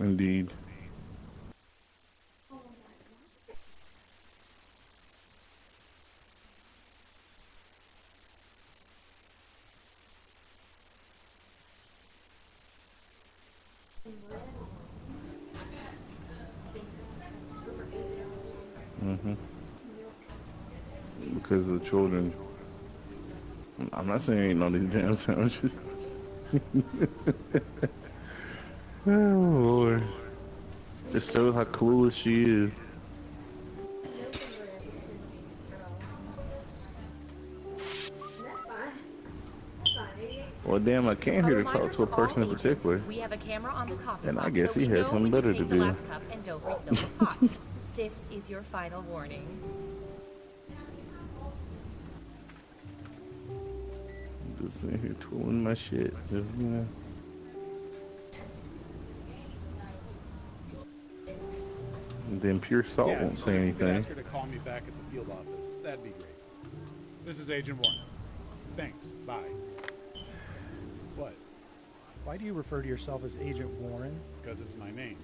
Indeed. Mhm. Because of the children. I'm not saying ain't all these damn sandwiches. Oh Lord. It shows how clueless she is. Well, damn, I came A here to reminder talk to a to all person in agents, particular, we have a camera on the coffee and I pot, so guess he we had know something when you better to take the do. last cup and don't refill the pot. This is your final warning. I'm just sitting here twirling my shit. Just, you know. And then Pure Salt Yeah, won't so say if you could anything. ask her to call me back at the field office, that'd be great. This is Agent Warren. Thanks. Bye. What? Why do you refer to yourself as Agent Warren? Because it's my name.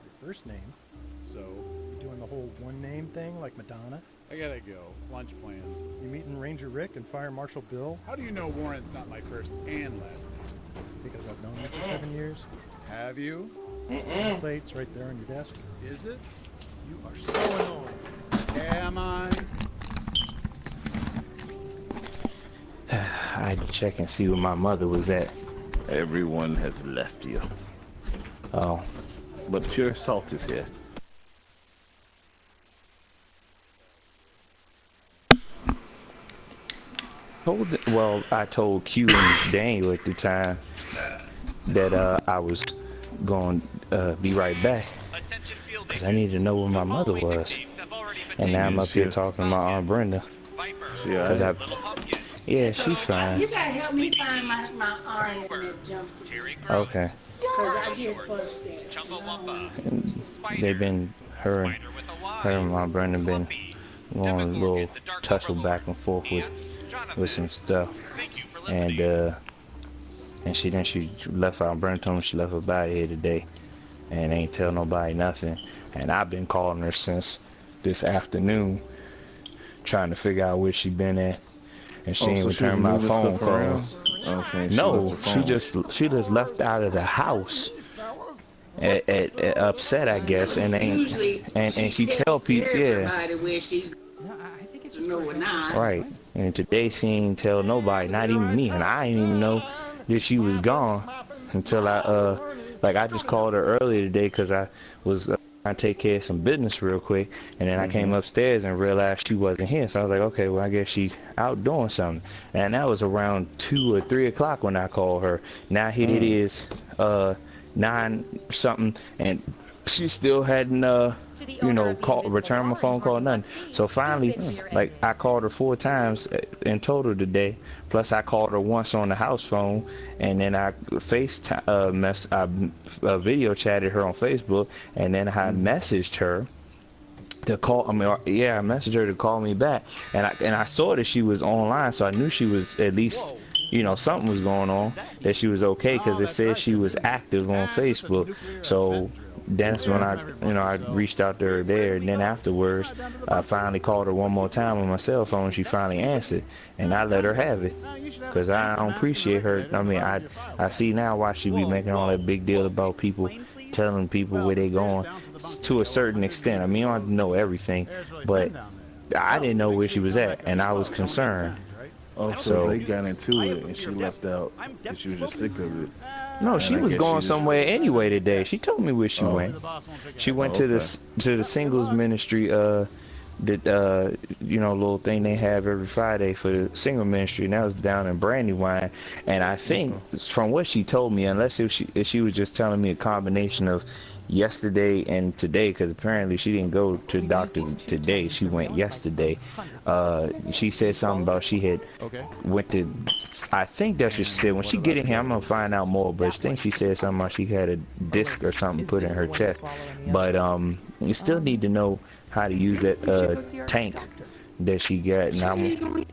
Your first name? So, You doing the whole one name thing like Madonna? I gotta go. Lunch plans. You meeting Ranger Rick and Fire Marshal Bill? How do you know Warren's not my first and last name? Because I've known you for 7 years. Have you? Plates right there on your desk. Is it? You are so annoying. Am I? I had to check and see where my mother was at. Everyone has left you. Oh, But Pure Salt is here. I told Q and Daniel at the time that I was going to be right back because I needed to know where my mother was. And now I'm up here talking to my Aunt Brenda. Yeah. Yeah, she's fine. You gotta help me find my arm in that jumper. Okay. Cause I get frustrated. And they've been her and my Brenda been going a little tussle back and forth with some stuff. And she left out. Brenda told me she left her body here today and ain't tell nobody nothing. And I've been calling her since this afternoon trying to figure out where she been at. And she ain't returned my phone calls. Okay, No, she just left out of the house upset, I guess, and she tell people, yeah, Where she's right. And today she ain't tell nobody, not even me, and I didn't even know that she was gone until I just called her earlier today because I was trying to take care of some business real quick, and then I came upstairs and realized she wasn't here. So I was like, okay, well I guess she's out doing something. And that was around 2 or 3 o'clock when I called her. Now here it is 9 something, and she still hadn't returned my phone call, nothing. So finally, like, I called her 4 times in total today, plus I called her once on the house phone, and then I video chatted her on Facebook, and then I messaged her to call. I messaged her to call me back, and I saw that she was online, so I knew she was at least, something was going on, that she was okay, because it said she was active on Facebook. So that's when I reached out to her there, and then afterwards I finally called her one more time on my cell phone, and she finally answered, and I let her have it, because I don't appreciate her. I mean, I see now why she be making all that big deal about people telling people where they going, to a certain extent. I mean, I don't know everything, but I didn't know where she was at, and I was concerned. Oh, so they got into it, and she left out because she was just sick of it. No, she was going somewhere anyway today. She told me where she went. She went to the singles ministry, little thing they have every Friday for the single ministry, and that was down in Brandywine. And I think from what she told me, unless if she was just telling me a combination of yesterday and today, because apparently she didn't go to the doctor today, she went yesterday. She said something about she had went to, I think that's what she said. When she get in here, I'm gonna find out more, but I think she said something about she had a disc or something put in her chest. But you still need to know how to use that tank that she got, and I'm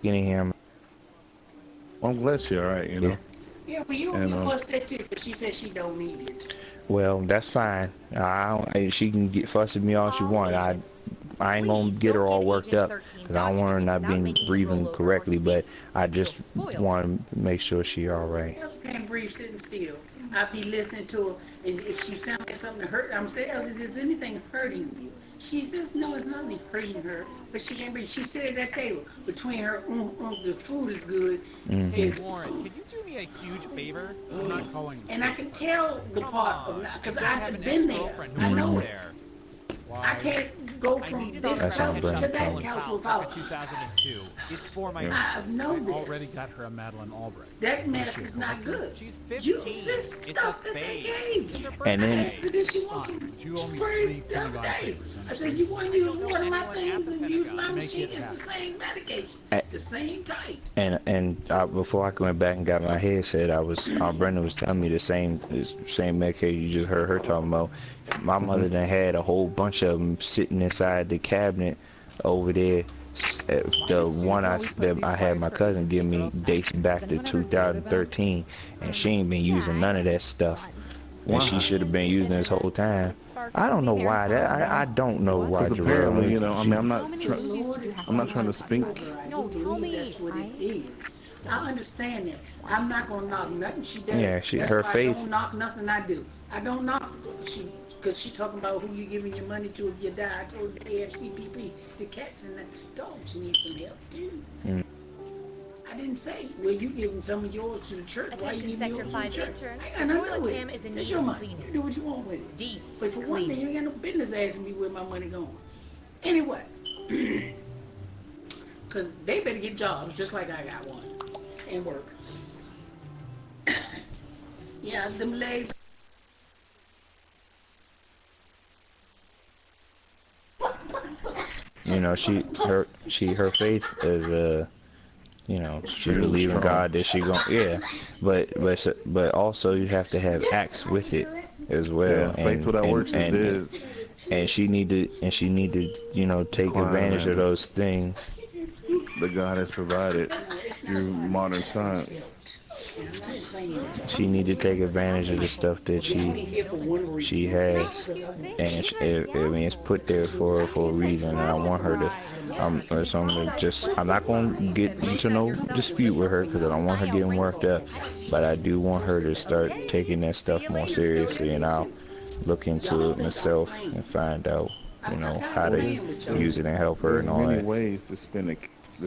getting him. I'm glad she's alright, Yeah, well, you And fussed that too, but she said she don't need it. Well, that's fine. She can get fuss at me all she wants. I ain't gonna get her all worked up because I don't want her not being breathing correctly. But I just want to make sure she all right. Else can't breathe sitting still. I be listening to her, and she sound like something hurt. I'm saying, is anything hurting you? She says, no, it's nothing hurting her, but she can't breathe. She sat at that table between her, the food is good. Hey, Warren, could you do me a huge favor? I'm not calling you. And I can tell the part of, because I've been there. I who know lives it. there. I can't go from this That's how couch Brenda to that felt. couch without. 2002. It's for my. I've known I already this. got her a Madeline Albright. That mess is not good. She's 15. Use this It's stuff a that they phase. gave It's you. her birthday. And then I asked her, did she want some But you owe me spray 3 the other Pentagon day? favors, I said, you want to use one of my things and use my Make machine? it It's the same medication. Eh. The same type. And before I went back and got my head set, Brenda was telling me the same medication you just heard her talking about. My mother done had a whole bunch of them sitting inside the cabinet over there. The one that I had my cousin give me dates back to 2013, and she ain't been using none of that stuff. And she should have been using this whole time. I don't know why I don't know why. because Jarrell, apparently, you know, I mean, I'm How many not movies do you have? I'm not trying to speak. No, tell me. That's what it is. I understand that. I'm not gonna knock nothing she does. Yeah, That's her why faith. I don't knock nothing I do. I don't knock because she talking about who you giving your money to if you die. I told the AFCPP, the cats and the dogs need some help too. Mm. I didn't say, well, you giving some of yours to the church. Why you Attention giving Sector yours 5 to the church? interns. I The got nothing to toilet do with cam it. is in It's need your of money. cleaning. You do what you want with it. Deep But for one cleaning. thing, you ain't got no business asking me where my money going. Anyway, because they better get jobs just like I got one and work. Yeah, them legs. You know, her faith is you know, she Really believe in strong. God that she gon' but also you have to have acts with it as well. Yeah, faith without works is dead. And she need to you know take Wow, advantage man. of those things. That God has provided through modern science. She need to take advantage of the stuff that she has, and I mean it's put there for a reason. And I want her to. So I'm not going to get into no dispute with her because I don't want her getting worked up. But I do want her to start taking that stuff more seriously, and I'll look into it myself and find out, you know, how to use it and help her and all There's many that. ways to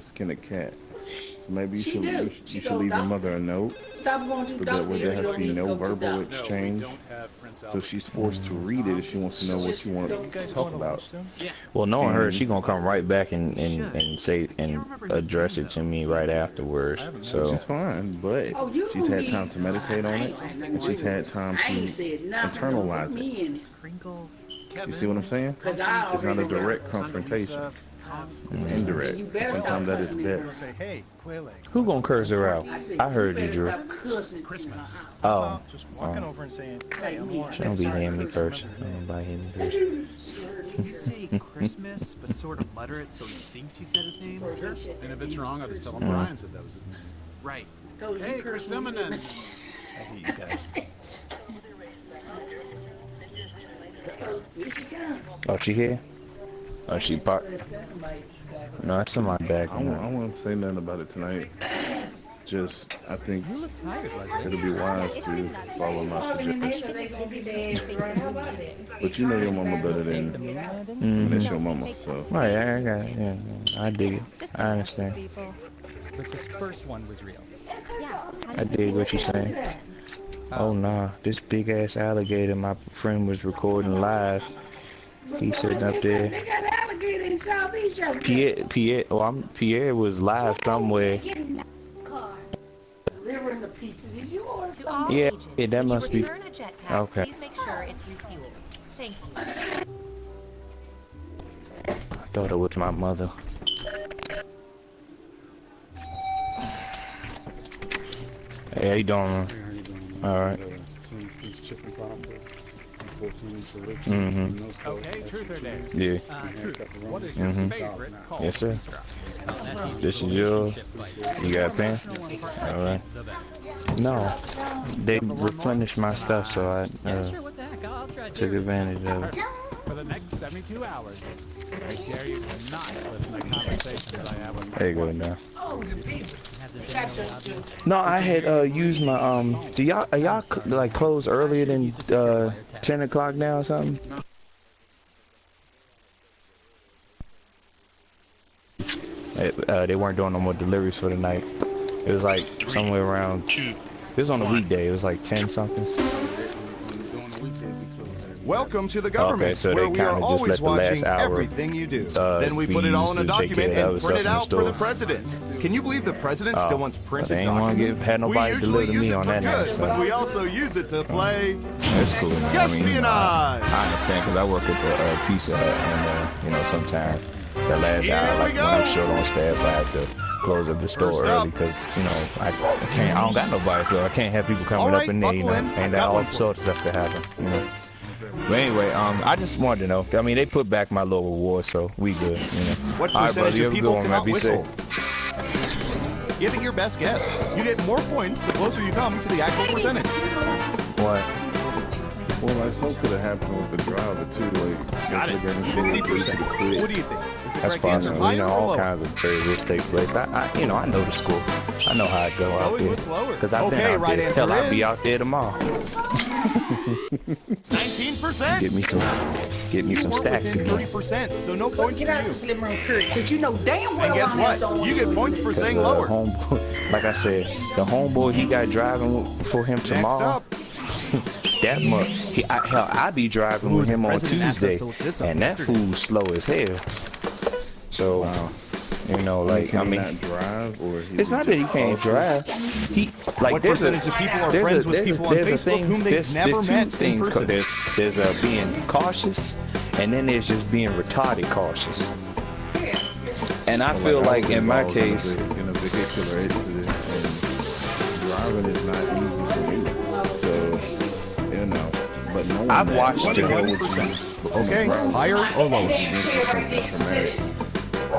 skin a cat. Maybe you She should do. you should leave your mother a note, Stop going to but doctor. that way You there has don't to be need to no go to verbal doctor. No, we exchange. don't have Prince So Albert. she's forced to read it if she wants to know what you want You to guys talk going to lunch about. soon? Well, knowing her, Mhm. she gonna come right back and say and address it to me right afterwards. So Which is fine, but Oh, you she's had be- time to meditate on I it, ain't saying and nothing she's to you. had time I ain't to said nothing. internalize Put it. me in it. Crinkle. You see what I'm saying? Cause I It's not a already direct confrontation. It's indirect. You better stop Sometimes that is cussing me. They'll better. say, hey, Quayle. who gonna curse her out? I said, I heard you, better Drew. stop cussing in my Christmas. house. Oh, Just walking over and saying, hey, I'm Warren. she don't be Sorry, hearing me I curse. remember Nobody hear me curse. Can you say Christmas, but sort of mutter it so he thinks you said his name? Sure. And if it's wrong, I'll just tell him Mm. Brian said that was his name. Right. Told you Hey, curse Chris me. Dimmonen. I hate you guys. Here she comes. Oh, she here? Oh, she parked. That's somebody. No, it's in my bag. I won't say nothing about it tonight. Just, I think You look tired, Leslie. it'll be wise to follow my Calling in suggestions. here 'cause they gonna be dead right. How about that? But you know your mama better than Mm-hmm. that's your mama, so. Right, I got it. Yeah, I dig it. I understand. But the first one was real. I dig what you're saying. Oh nah, this big ass alligator my friend was recording live. He's sitting up there. They got alligator in Southeast yesterday. Pierre was live somewhere. Delivering the pizza. Did you order To something? all Yeah, agents, yeah, that when you must be- return a jetpack, okay. please make sure it's refueled. Thank you. I thought it was my mother. Hey, how you doing, man? Alright. Mm-hmm. Okay, truth or dare? Yeah. Truth. What is your Mhm. favorite call? Yes, sir. That's easy. This is yours. Relationship advice. You got a pen? Emotional and Alright. the better. No, they replenished my stuff, so I Yeah, sure, what the heck? I'll try took advantage of it. For the next 72 hours. I dare you to not listen to conversations I have with There you go now. Oh, the people. Hasn't Got been your really obvious. No, I had used my do y'all are y'all like closed earlier than 10 o'clock now or something? They weren't doing no more deliveries for the night. It was like somewhere around. It was on a weekday. It was like 10 something. Welcome to the government, Okay, so where they we are kinda just always let the last watching hour, everything you do. Then we be put it all in a used to take document care of and the print it other out stuff for in the the president. Can you believe the president still wants But printed they ain't want to documents? had nobody we deliver usually to use me it on for that night. good, but we also use it to play That's cool, man. I mean, you know, espionage. I understand because I work at the Pizza Hut, and you know, sometimes the last Here hour, we like when go. I'm short on staff, I have to close up the store First early up. because you know I can't. I don't got nobody, so I can't have people coming All right, up in there. You know, buckle in. and I've that got all one for sorts of stuff could happen. You know. But anyway, I just wanted to know. I mean, they put back my little reward, so we good. You know. What All right, brother, percentage you of have a good people one, man. cannot Be whistle? safe. Give it your best guess. You get more points the closer you come to the actual percentage. What? Well, like, so could have happened with the driver, too. Like, Got it. 50%. What do you think? Is the That's correct answer possible. higher You know, or all lower? kinds of various take place. You know, I know the school. I know how it go out Going there. with lower. Because I've been Okay, out right there. answer Hell, I'll be is- out there tomorrow. 19%. Get me some You weren't stacks within again. 30%, so no points Get for out you. the slim room curry, because you know damn well And guess I'm not the what? one You get points for saying lower. Homeboy, like I said, the homeboy he got driving for him Next tomorrow. up, That much. Hell, I be driving Ooh, with the him on president asked us Tuesday, to look this up and that yesterday. fool's slow as hell. So, Wow. you know, like Can I he mean. not drive, or It's not that he can't drive. He like what there's percentage of people are there's friends with people on there's a Facebook thing, whom they've never there's met two in things. person? There's being cautious, and then there's just being retarded cautious. And I feel I like was in my involved case, in a vehicular accident, and driving is not easy for me. So, you know, but no one I've that watched knows it. what you- 20%. Okay, higher or lower?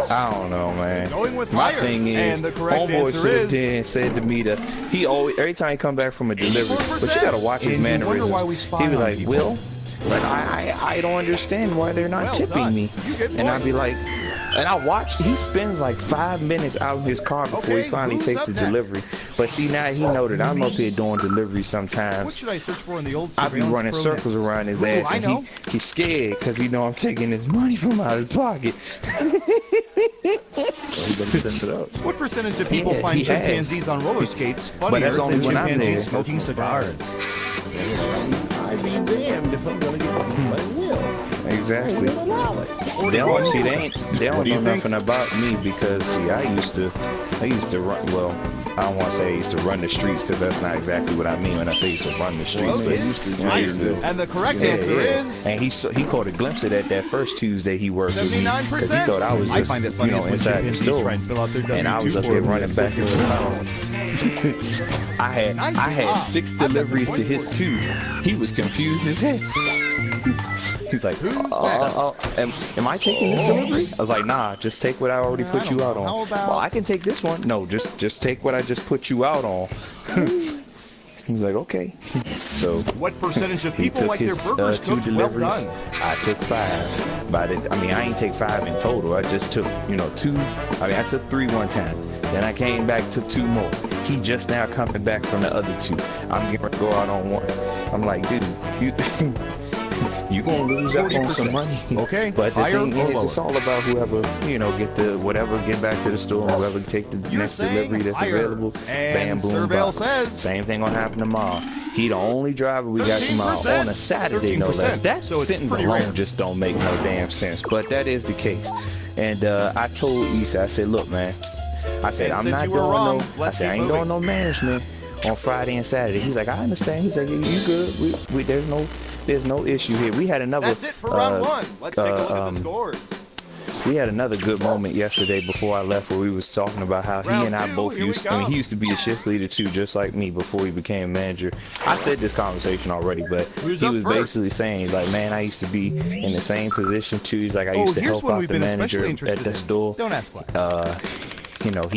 I don't know, man. Going with My higher. thing is, And the correct homeboy answer stood is- there and said to me that he always, every time he come back from a delivery, but you gotta watch his And you wonder mannerisms. why we spy He be on like, people. Will, it's like I don't understand why they're not Well tipping done. me, You get and I'd be points. like, and I watch. He spends like 5 minutes out in his car before Okay, he finally who's takes up the next? delivery. But see, now he know that I'm up here doing deliveries What sometimes. should I search for in the old I be surveillance running pro circles next? around his Ooh, ass, I and know. he's scared because he know I'm taking his money from out of his pocket. So he better send it out. What percentage of people Yeah, find he has. chimpanzees on roller skates funnier that's only than when I'm chimpanzees there. smoking cigars? I be damned if I'm gonna get like Will. Exactly. They don't see. They don't know nothing about me because see, I used to run. Well, I don't want to say I used to run the streets because that's not exactly what I mean when I say I used to run the streets. Well, But they used to I used to. And the correct Yeah, answer yeah. is And he caught a glimpse of that first Tuesday he worked with me because he 79%. thought I was I just find it funny you know when inside the chimpanzees store, try and fill out their and I was W2 up here forms. running back and forth. I had 6 I've got some deliveries to points his for 2. He was confused as hell. He's like, am I taking this delivery? I was like, nah, just take what I already I put don't you know. out on. How about- Well, I can take this one. No, just take what I just put you out on. He's like, okay. So what percentage of he people took like their his burgers 2 cooked well deliveries. done? I took 5. But I mean, I ain't take 5 in total. I just took, 2. I mean, I took 3 one time. Then I came back, took 2 more. He just now coming back from the other 2. I'm getting ready to go out on 1. I'm like, dude, you gonna lose out on some 40%. money. Okay, But the higher thing or is, it's lower? all about whoever, get back to the store, whoever take the You're next saying delivery that's higher. available. Bam, And boom, Surveil bop. says Same thing gonna happen tomorrow. He the only driver we got tomorrow 13%. on a Saturday, no less. 13%. That So it's sentence pretty alone rare. just don't make no damn sense. But that is the case. And I told Issa, I said, look, man. I said, And I'm since not you were doing wrong, no. I let's said, I keep ain't doing moving. no management on Friday and Saturday. He's like, I understand. He's like, you good? We there's no issue here. We had another. That's it for round 1. Let's take a look at the scores. We had another good moment yesterday before I left where we was talking about how Round he and I 2, both here we used, I mean, come. he used to be a shift leader too, just like me before he became manager. I said this conversation already, but Who's he up was first? basically saying, like, man, I used to be in the same position too. He's like, I Oh, used to here's help one out we've the been manager especially at interested the in. store. Don't ask why. you know,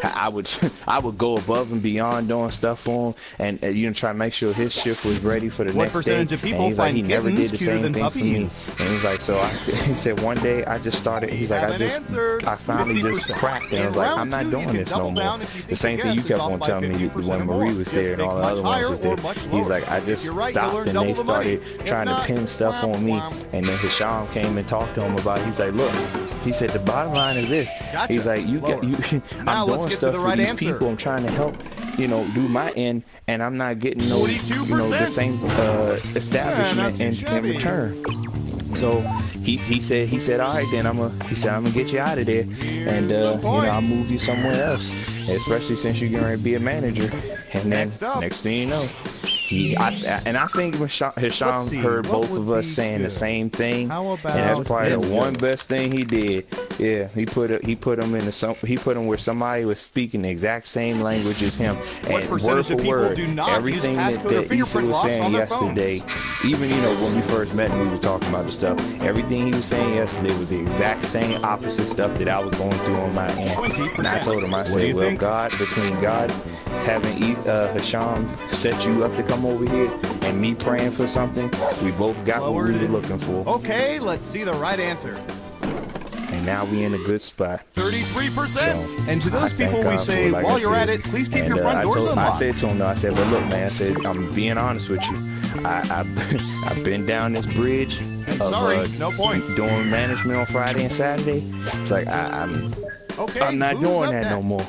I would I would go above and beyond doing stuff for him, and you know, try to make sure his shift was ready for the What next day. percentage of people And he's like, find he never did kittens the cuter same than thing for me. puppies? And he's like, so he said one day I just started. He's like, I finally just 50%. cracked, and I was In like, round I'm not two, you doing can this no double more. down if you The think same your thing you guess kept is on off by telling me 50% when or Marie more. was Just there and think all the much other ones higher was or there. much He's lower. like, I just If you're right, you'll stopped earn and they double the money. started If trying to not, pin stuff wham, on me, wham. and then Hisham came and talked to him about it. He's like, look, he said the bottom line is this. Gotcha. He's like, Lower. Now I'm let's doing get to stuff the for right these answer. people. I'm trying to help, you know, do my end, and I'm not getting no, you know, the 42%. same Yeah, establishment not too in shabby. return. So he said, all right, then I'm gonna get you out of there, and you know, I'll move you somewhere else, especially since you're gonna be a manager. And then next thing you know, I think Hisham heard both of us saying the same thing, and that's probably the one best thing he did. Yeah, he put him where somebody was speaking the exact same language as him, and word for word, everything that Issa was saying yesterday, even, you know, when we first met and we were talking about the stuff, everything he was saying yesterday was the exact same opposite stuff that I was going through on my end. And I told him, I said, well, between God having Hisham set you up to come over here and me praying for something, we both got what we were looking for. Okay, let's see the right answer. And now we in a good spot. 33%. So, and to those people, we say, like while you're at it, please keep your front doors unlocked. I said to him, though, I said, but look, man, I said, I'm being honest with you. I've been down this bridge of no points. Doing management on Friday and Saturday. It's like I'm not doing that no more.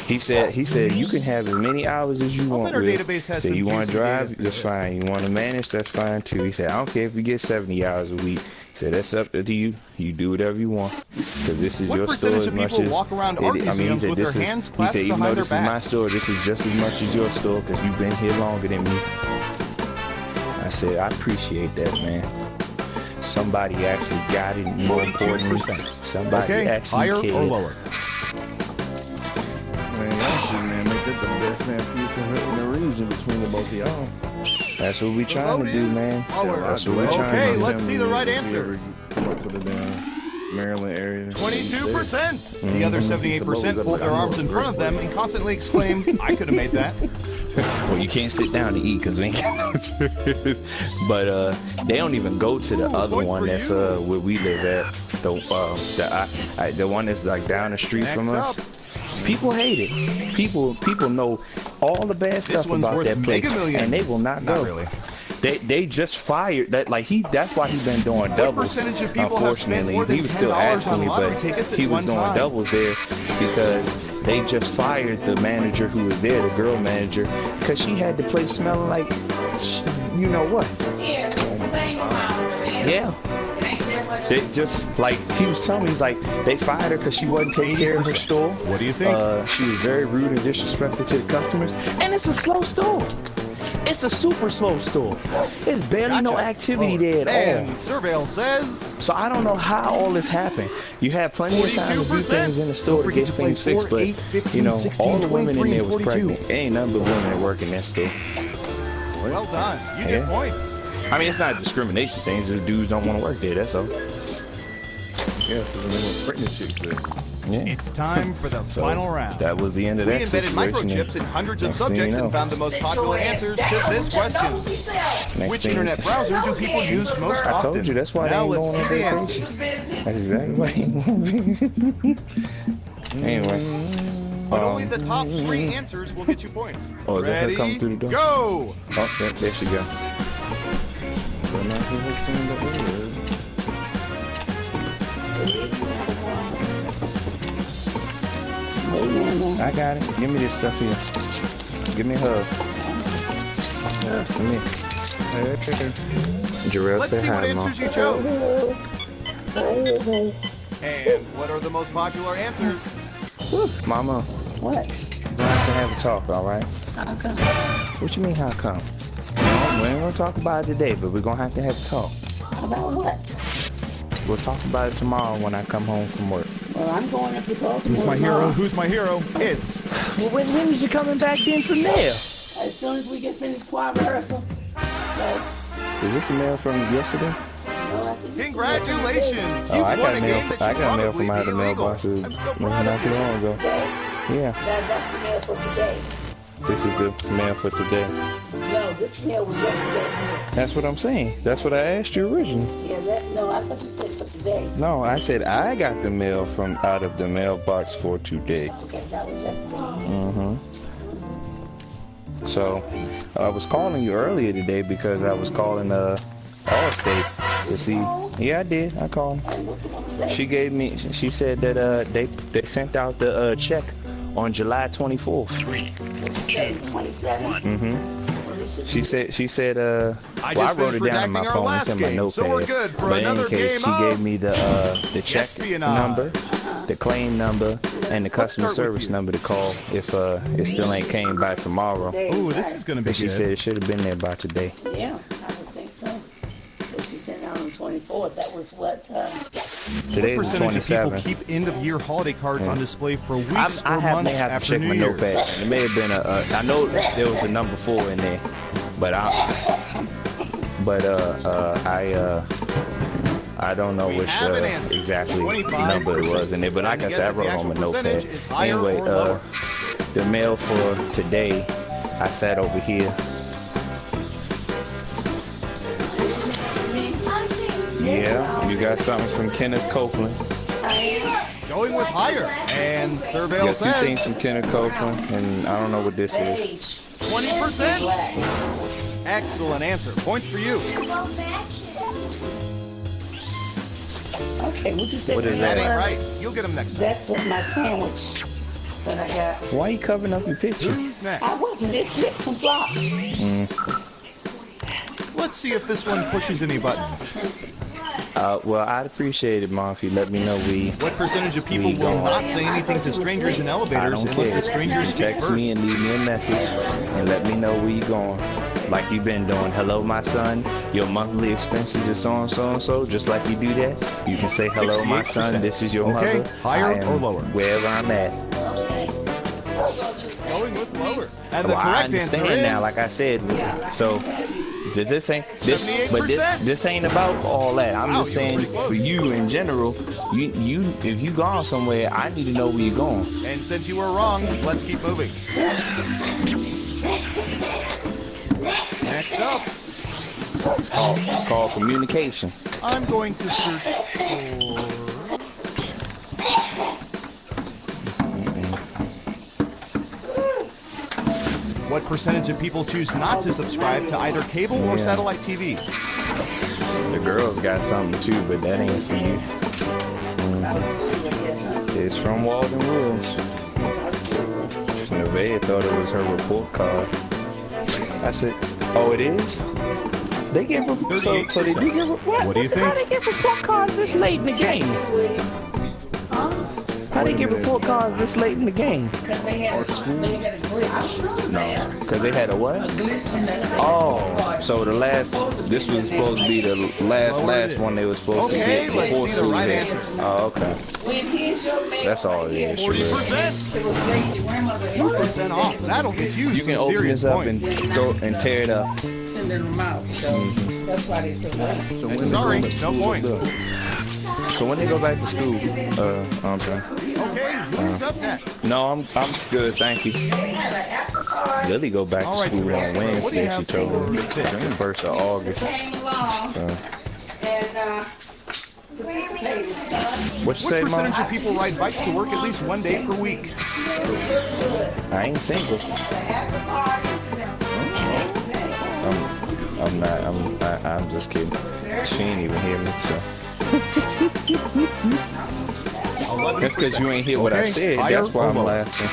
He said you can have as many hours as you want. So you want to drive, that's fine. You want to manage, that's fine too. He said, I don't care if you get 70 hours a week. He said, that's up to you. You do whatever you want, because this is your store as much as. I mean, he said this is. He said, even though this is my store, this is just as much as your store, because you've been here longer than me. I said, I appreciate that, man. Somebody actually got it. More importantly, somebody actually higher cared. or lower? Man, make that the best damn future in the region between the both of y'all. That's what we trying to do, man. That's what we trying to do. Okay, let's see the right answer. Come up to the damn Maryland area. 22%. The other 78% fold their arms in front of them and constantly exclaim, I could have made that. Well, you can't sit down to eat because we ain't got no choice. But they don't even go to the other one that's where we live at. The one that's like down the street from us. People hate it. People know all the bad stuff about that place, and they will not go. Really. They just fired that. Like that's why he's been doing doubles. Unfortunately, he was still asking me, but he was doing doubles there because they just fired the manager who was there, the girl manager, because she had the place smelling like, you know what? Yeah. They just, like, he was telling me, he's like, they fired her because she wasn't taking care of her store. What do you think? She was very rude and disrespectful to the customers. And it's a slow store. It's a super slow store. There's barely no activity there at all. And Surveil says... So I don't know how all this happened. You had plenty of time to do things in the store to get things fixed, but, you know, all the women in there was pregnant. There ain't nothing but women that work in that store. Well done. You get points. I mean, it's not a discrimination thing. It's just dudes don't want to work there, that's all. Yeah, because they want pregnant chicks there. Yeah. It's time for the final round. That was the end of that situation. We embedded microchips in hundreds of subjects and found the most popular answers to this question. Which internet browser do people use most often? I told you, that's why they ain't going on vacation. That's exactly why they ain't going. Anyway. But only the top 3 answers will get you points. Oh, is that her coming through the door? Go! Oh, there she go. I got it. Give me this stuff here. Give me a hug. Come here. Jarrell, let's say see hi, what answers you chose. And what are the most popular answers? Mama. What? We're gonna have to have a talk, alright? How come? What you mean, how come? We ain't gonna talk about it today, but we're gonna have to have a talk. About what? We'll talk about it tomorrow when I come home from work. Well, I'm going up to Baltimore. Who's my hero? Who's my hero? It's... Well, when is you coming back in from there? As soon as we get finished choir rehearsal. So... Is this the mail from yesterday? Congratulations! Oh, You've I won got a mail. game that I should got mail probably from out be of the illegal. mailboxes I'm so proud not of too you. long ago. Yeah, That's the mail for today. this is the mail for today. No, this mail was yesterday. That's what I'm saying. That's what I asked you originally. Yeah, no, I thought you said for today. No, I said I got the mail from out of the mailbox for today. Okay, that was yesterday. Mm-hmm. So, I was calling you earlier today because I was calling Allstate to see. Yeah, I did. I called him. She gave me. She said that they sent out the check on July 24th. 27. Mm-hmm. She said well, I just wrote it finished down on my redacting our phone. last It's in my game, notepad. so we're good for But in another any case, game she of gave me the check espionage. number, the claim number, and the customer service number to call if it still ain't came by tomorrow. Ooh, this is gonna be But she good. said it should have been there by today. Yeah, I would think so. If she sent out on the 24th, that was what? Today's What the percentage of 27th. people keep end-of-year holiday cards on display for weeks I or may months have to after check New my Year's? notepad. It may have been I know there was a number 4 in there, but I don't know which have an answer. exactly 25%. number it was in there. But like I Guess said, I if the wrote on my actual notepad. percentage is higher Anyway, or lower. the mail for today, I sat over here. Yeah, you got something from Kenneth Copeland. Going with higher. And You Surveil got 2 things says from Kenneth Copeland, and I don't know what this is. 20%. Excellent answer. Points for you. Okay, what you said? What is That that? ain't right. You'll get them next time. That's my sandwich that I got. Why are you covering up your picture? Who's next? I wasn't. It flipped some flops. Let's see if this one pushes any buttons. Well, I'd appreciate it, Mom, if you let me know What percentage of people We will gone. not say anything to strangers in I elevators don't unless care. the strangers speak Text first? me and leave me a message and let me know where you going. Like you've been doing. Hello, my son. Your monthly expenses is so and so and so. Just like you do that, you can say hello, my son. 68%. This is your Okay, mother. higher I am or lower? Wherever I'm at. Going with lower. And the Well, I correct answer understand is now, like I said. So this ain't this, but 78%. this ain't about all that. I'm Wow, just you were saying pretty close. for you in general. You if you gone somewhere, I need to know where you're going. And since you were wrong, let's keep moving. Next up, It's called communication. I'm going to search for... What percentage of people choose not to subscribe to either cable or Yeah. satellite TV? The girls got something too, but that ain't for you. It's from Walden Woods. Nevaeh thought it was her report card. I said, oh, it is? They give so they do give what? What do you think? How they give report cards this late in the game? How they give report cards this late in the game? Because they had a glitch. No, because they had a what? A glitch in the Oh, so this was supposed to be the last one they were supposed to Okay, get let's before see the school right hit. answer. Oh, okay. When here's your mail That's all right it here. is. Sure. 40%. It was great. Your grandmother 40% off. That'll get you You some can open serious this up and points. tear it up. sending them out. So that's why they so late. And sorry, no points. So when they go back to school, I'm sorry. Okay, who's up next? No, I'm good, thank you. Lily go back All to right, school so on what do you Wednesday. She have told me for this? 1st of August. Came along So, and participated. what you What say, percentage Mom? of people ride bikes to work at least one day per week? I ain't single. I'm just kidding. She ain't even hear me, so. That's because you ain't hear what I Okay, said. higher That's why or I'm lower? laughing.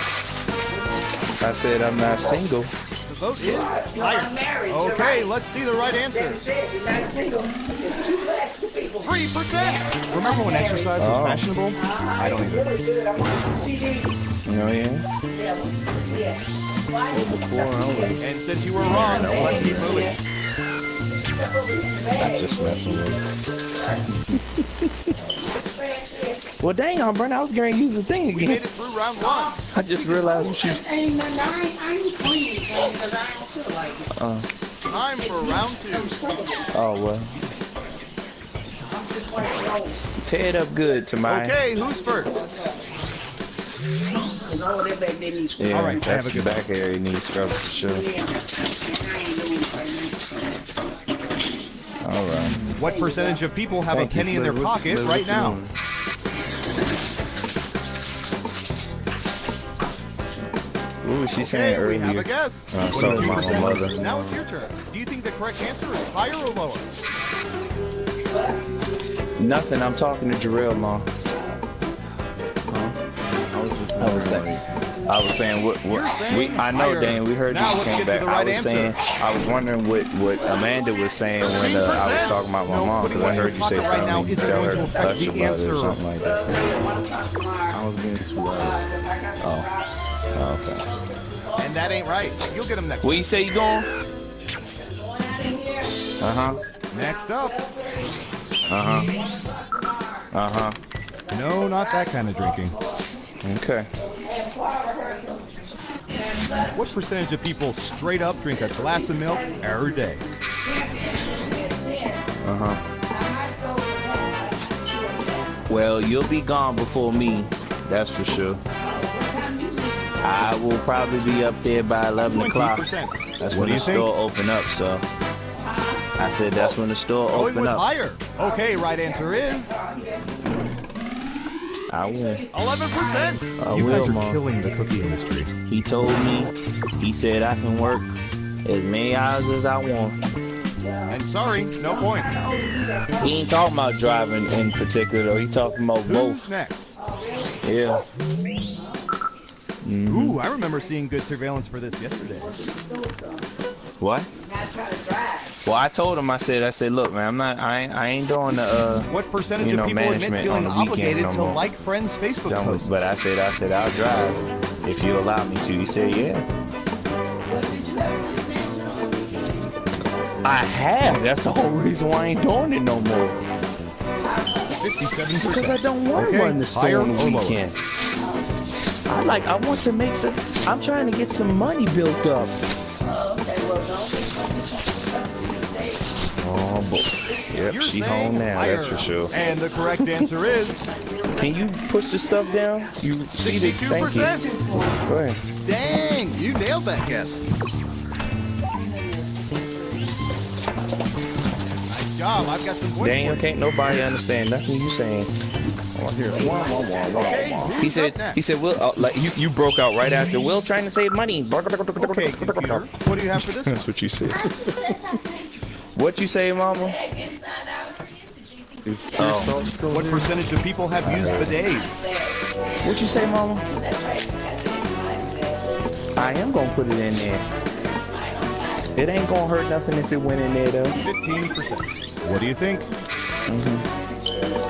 I said I'm not single. The vote is higher. Married. Okay, let's see the right answer. That's it. You're not single. There's 2 classes of people. 3%. Remember when exercise was Oh. fashionable? I don't either. Really good. I want to CD. Oh, yeah? Yeah. Before, I And since you were wrong, let's keep moving. was just messing with it. Well, dang, Brent, I was going to use the thing We made again. it through round 1. I just realized what you... Ain't nothing. I ain't playing anything because I don't feel like it. Time for round 2. Oh, well. Tear it up good, Tamai. Okay, who's first? Yeah, All right, that's have a the good back area needs scrub for sure. All right. What percentage of people have Thank a penny you, in their Flavor. pocket Flavor, right what you now? doing? What was she saying Okay, we have earlier? a guess. So my 22%. mother. Now it's your turn. Do you think the correct answer is higher or lower? Nothing. I'm talking to Jarrell, Mom. I was saying what You're saying I know, higher. Dan. We heard Now you let's came get to back. the right I was saying, I was wondering what Amanda was saying when I was talking about my mom, because I heard you say right now something. isn't Tell going her to to affect hush the about it or answer. something like that. I was being too loud. Oh, okay. And that ain't right. You'll get them next Where time. you say you going? Next up. No, not that kind of drinking. Okay. What percentage of people straight up drink a glass of milk every day? Well, you'll be gone before me, that's for sure. I will probably be up there by 11 o'clock. 20%. That's What when do the you think? store open up, so. I said that's when the store Going open with up. higher. Okay, right answer is I will. 11%. You guys are killing the cookie industry. He told me, he said I can work as many hours as I want. And sorry, no points. He ain't talking about driving in particular though. He talking about Who's both. next? Yeah. Ooh, I remember seeing good surveillance for this yesterday. What? Well, I told him. I said, look, man, I ain't doing the What percentage of people admit management feeling on the weekend obligated no to more. like friends' Facebook posts? But I said I'll drive if you allow me to. He said, yeah. I have. That's the whole reason why I ain't doing it no more. 57%. Because I don't want to run the store higher on the or lower? weekend. I want to make some. I'm trying to get some money built up. Oh boy. Yep, You're she saying home now. higher. That's for sure. And the correct answer is Can you push the stuff down? You see the thank you. 62%. Go ahead. Dang, you nailed that guess. Nice job. I've got some points. Daniel, can't nobody understand nothing you saying. Okay, He said, Will, like you broke out right after Will trying to save money. Okay, computer, what do you have for this one? That's what you said. What you say, Mama? What percentage of people have used bidets? What you say, Mama? I am gonna put it in there. It ain't gonna hurt nothing if it went in there, though. 15%. What do you think?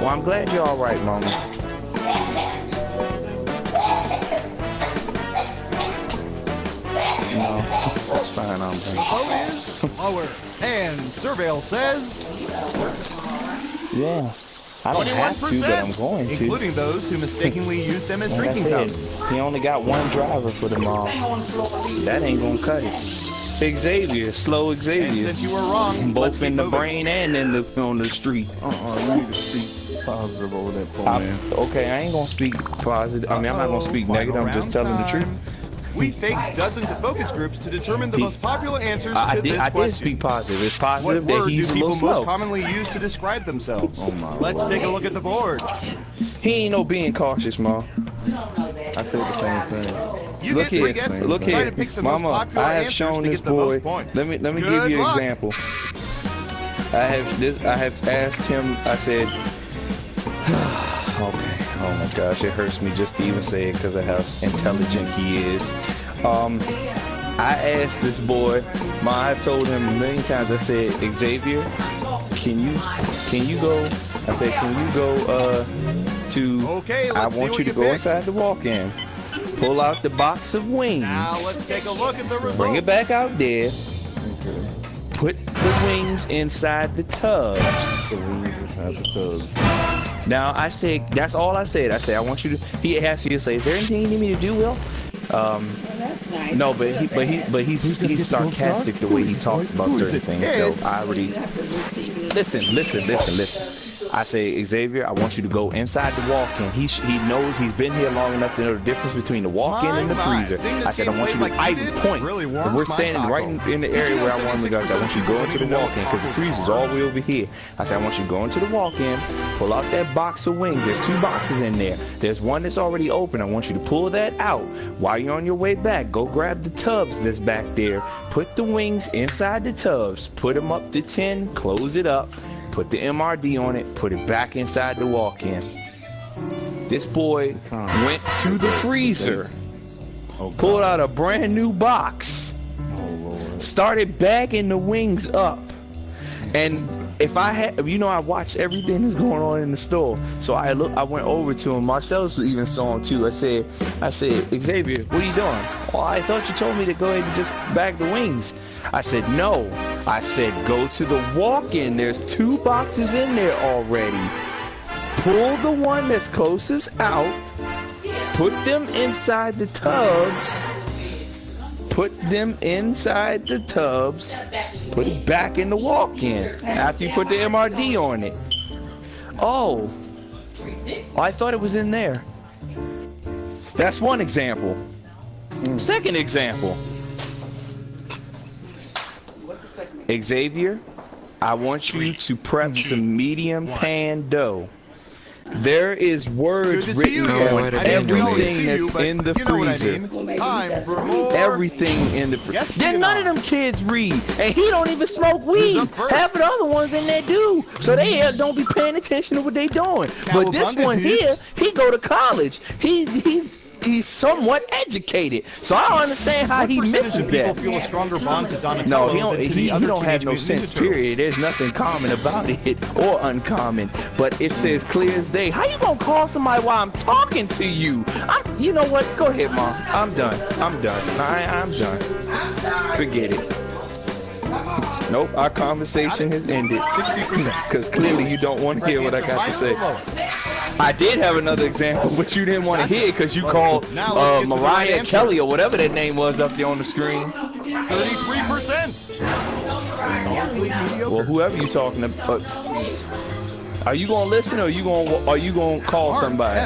Well, I'm glad you're all right, Mama. No, it's fine, I'm fine. Vote is lower. And Surveil says Yeah, I don't have to, but I'm going to. including those who mistakenly use them as Like I drinking said, fountains. he only got one driver for the mall. That ain't gonna cut it. Xavier, slow And Xavier. since you were wrong, let's Both keep in the moving. brain and in the on the street. You need to speak positive over that poor man. Okay, I ain't gonna speak positive. I mean, I'm not gonna speak negative. I'm just telling the truth. We faked dozens of focus groups to determine the most popular answers to this I did question. speak positive. It's What positive that word he's do a people little most slow. commonly use to describe themselves? Oh my Let's Lord. take a look at the board. He ain't no being cautious, Ma. I feel the same thing. You Look get three here, guesses. look Try here, to pick the most Mama. popular I have answers shown to this get the boy. most points. Let me Good give you an luck. example. I have asked him. I said, okay. Oh my gosh, it hurts me just to even say it because of how intelligent he is. I asked this boy. I told him a million times. I said, Xavier, can you go? I said, can you go to? Okay, I let's see want what you to you go picked. inside the walk-in. Pull out the box of wings. Now let's take a look at the results. Bring it back out there. Put the wings inside the tubs. So we just have the tub. Now I said, that's all I said. I said, I want you to. He asked you to say, is there anything you need me to do, Will? That's nice. No, but he's sarcastic the way he talks about certain things. So I already listen. I say, Xavier, I want you to go inside the walk-in. He knows he's been here long enough to know the difference between the walk-in and the freezer. I said, I want you to point. And we're standing right in the area where I want to go. I said, I want you to go into the walk-in because the freezer's all the way over here. I said, I want you to go into the walk-in, pull out that box of wings. There's 2 boxes in there. There's one that's already open. I want you to pull that out. While you're on your way back, go grab the tubs that's back there. Put the wings inside the tubs. Put them up to 10. Close it up. Put the MRD on it, put it back inside the walk-in. This boy went to the freezer, pulled out a brand new box, started bagging the wings up. And if I had, you know, I watched everything that's going on in the store. So I went over to him. Marcellus even saw him too. I said, Xavier, what are you doing? Oh, I thought you told me to go ahead and just bag the wings. I said, no. I said, go to the walk-in. There's 2 boxes in there already. Pull the one that's closest out. Put them inside the tubs. Put them inside the tubs. Put it back in the walk-in after you put the MRD on it. Oh, I thought it was in there. That's one example. Second example. Xavier, I want you to prep some medium pan dough. There is words written on everything that's in the freezer. Everything in the freezer. Then none of them kids read, and he don't even smoke weed. Half of the other ones in there do, so they don't be paying attention to what they doing. But this one here, he go to college. He's somewhat educated, so I don't understand how he misses that. Feel a stronger bond to Donatello no, he don't have no sense, period. There's nothing common about it or uncommon, but it says clear as day. How you gonna call somebody while I'm talking to you? You know what? Go ahead, Mom. I'm done. I'm done. Forget it. Nope, our conversation has ended. 60%. Because clearly you don't want to hear what I got to say. I did have another example, but you didn't want to hear because you called Mariah Kelly or whatever that name was up there on the screen. 33%. Well, whoever you talking about. Are you gonna listen or are you gonna call somebody?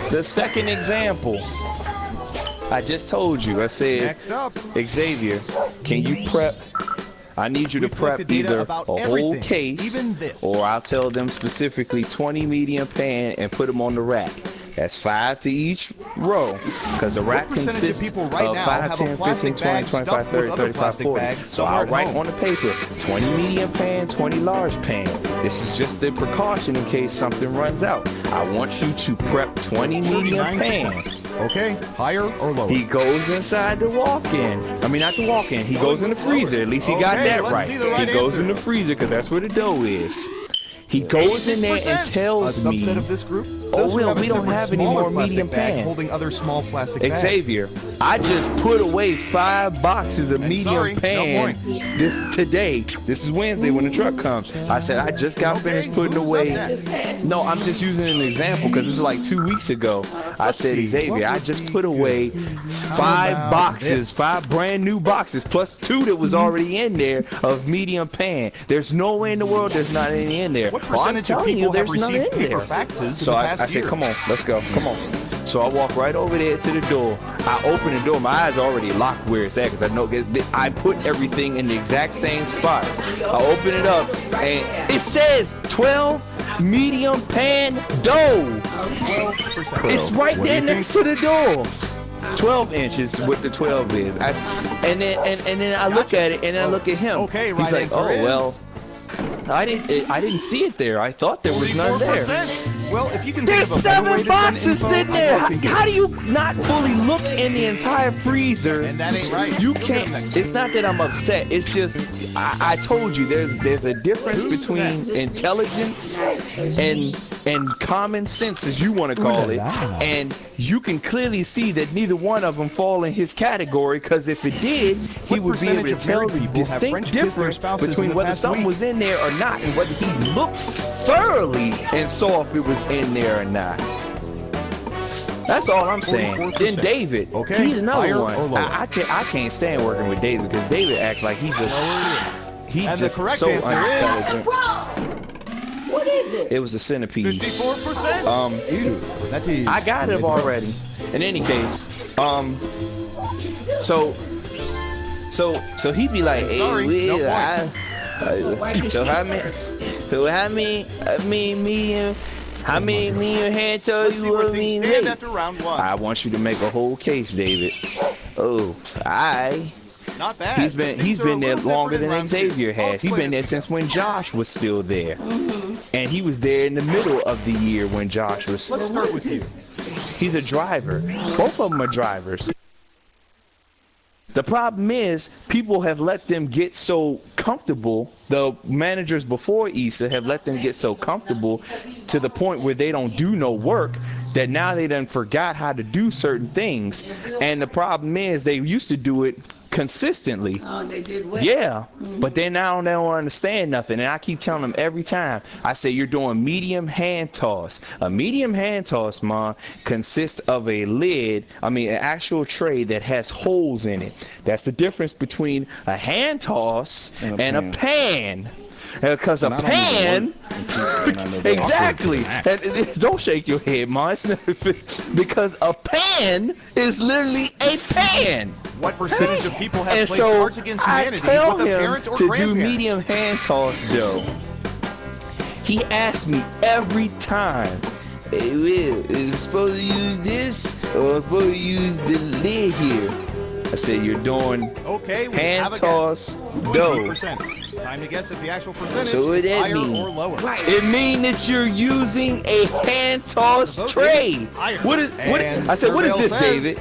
The second example. I just told you. I said, Xavier, can you prep? I need you to prep either a whole case, or I'll tell them specifically 20 medium pan and put them on the rack. That's 5 to each row, because the rack consists of 5, 10, 15, 20, 25, 30, 35, 40. So I'll write on the paper, 20 medium pan, 20 large pan. This is just a precaution in case something runs out. I want you to prep 20 medium pan. Okay, higher or lower? He goes inside the walk-in. I mean, not the walk-in. He goes in the freezer. At least he got that right. He goes in the freezer because that's where the dough is. He goes in there and tells me, of this group? Oh, we don't have any more medium pan. Holding other small plastic bags. Xavier, I just put away 5 boxes of medium pan today. This is Wednesday when the truck comes. I said, I just got finished putting away. No, I'm just using an example because this is like 2 weeks ago. I said, Xavier, I just put away 5 boxes, 5 brand new boxes, plus 2 that was already in there of medium pan. There's no way in the world there's not any in there. What percentage of people have received paper faxes so I said, come on, let's go, come on. So I walk right over there to the door. I open the door. My eyes are already locked where it's at because I know I put everything in the exact same spot. I open it up and it says 12 medium pan dough. It's right there next to the door. 12 inches what the 12 is. And then I look at it and I look at him. Okay, he's like, oh well. I didn't see it there. I thought there was none there. Well, if you can There's 7 boxes sitting there. How do you not fully look in the entire freezer? And that ain't right. You can't. It's not that I'm upset. It's just I told you there's a difference between intelligence and common sense, as you want to call it. And you can clearly see that neither one of them fall in his category, because if it did, he would be able to tell the distinct difference between whether something was in there or not, and whether he looked thoroughly and saw if it was in there or not. That's all I'm saying. Then David, he's another one. I can't stand working with David because David acts like he's just so unintelligent. What is is it? It was the centipede. 54%. Ew. That is. I got it already. In any case, so he be like, hey, Sorry, Will, no how many me and hand told Let's see you where what things mean stand late? after round 1. I want you to make a whole case, David. Oh, Not bad. he's Things are been a there little longer different than in round 2. Xavier I'll has. He's explain been there this since when Josh was still there, Mm-hmm. and he was there in the middle of the year when Josh was. Let's start with you. He's a driver. Both of them are drivers. The problem is, people have let them get so comfortable, the managers before Issa have let them get so comfortable to the point where they don't do no work, that now they done forgot how to do certain things. And the problem is, they used to do it consistently. Oh, they did well. Yeah, but then now they don't understand nothing, and I keep telling them every time. I say you're doing medium hand toss. A medium hand toss, man, consists of a lid. I mean, an actual tray that has holes in it. That's the difference between a hand toss and a pan. Because a pan, exactly. And don't shake your head, man. Because a pan is literally a pan. What percentage of people have And played so Cards Against I Humanity tell with a him parent or to do grandparent? medium hand toss though. He asks me every time, hey Will, is it supposed to use this or supposed to use the lid here? I said you're doing Okay, we hand have a toss guess. dough. 20%. Time to guess if the actual percentage So what is that higher mean? or lower. It means that you're using a hand toss The vote tray. is higher. What is And I said, what is surveil this, says- David?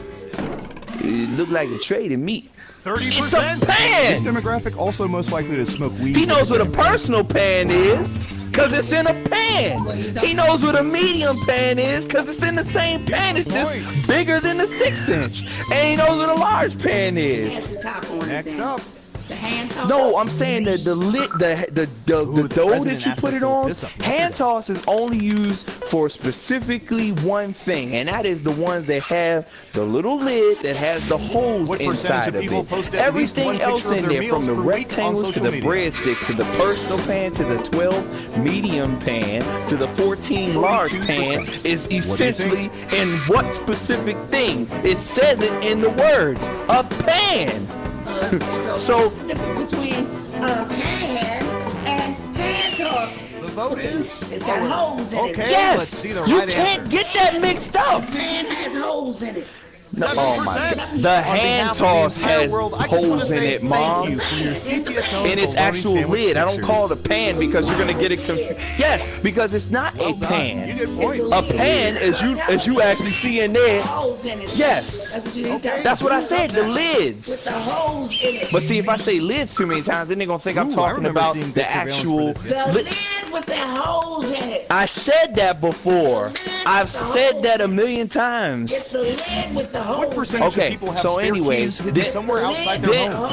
It looked like a tray to me. 30%. It's a pan! This demographic also most likely to smoke weed. He with knows a what a grandparent. personal pan is, cause it's in a pan. He knows what a medium pan is, cause it's in the same pan. It's just bigger than a 6-inch. And he knows what a large pan is. That's the top one. Next then. up. The hand toss. No, I'm saying that the the dough president that you asked put us it to look on, this up hand yesterday. toss is only used for specifically one thing, and that is the ones that have the little lid that has the holes What percentage inside of of people it. post at least Everything one else picture of in their there, from meals the per week on rectangles to social the media? breadsticks to the personal pan to the 12 medium pan to the 14 large pan, 42%. is What do you essentially in what specific thing? It says it in the words, a pan. So- what's the difference between pan and hand toss? The vote is. It's got holes in it. Okay, Yes, let's see the you right can't answer. get that mixed up. Pan has holes in it. No, oh my 7%. God. The hand toss has holes in it, Mom. Thank you for your sepia tone In its bologna actual sandwich lid. I don't pictures. call it a pan because you're gonna get it confused. Yes, because it's not Well a done. pan. You get points. A pan, as you actually see in there. Holes in it. Yes. That's what you need to That's what I said. The With lids. the holes in it. But see, if I say lids too many times, then they're gonna think I'm Ooh, I talking remember about seeing the good surveillance actual. for this The Lid. lid with the holes in it. I said that before. I've said that a million times. It's the lid with the holes. What percentage Okay, of people have so spare anyway, keys hidden then- somewhere outside their home?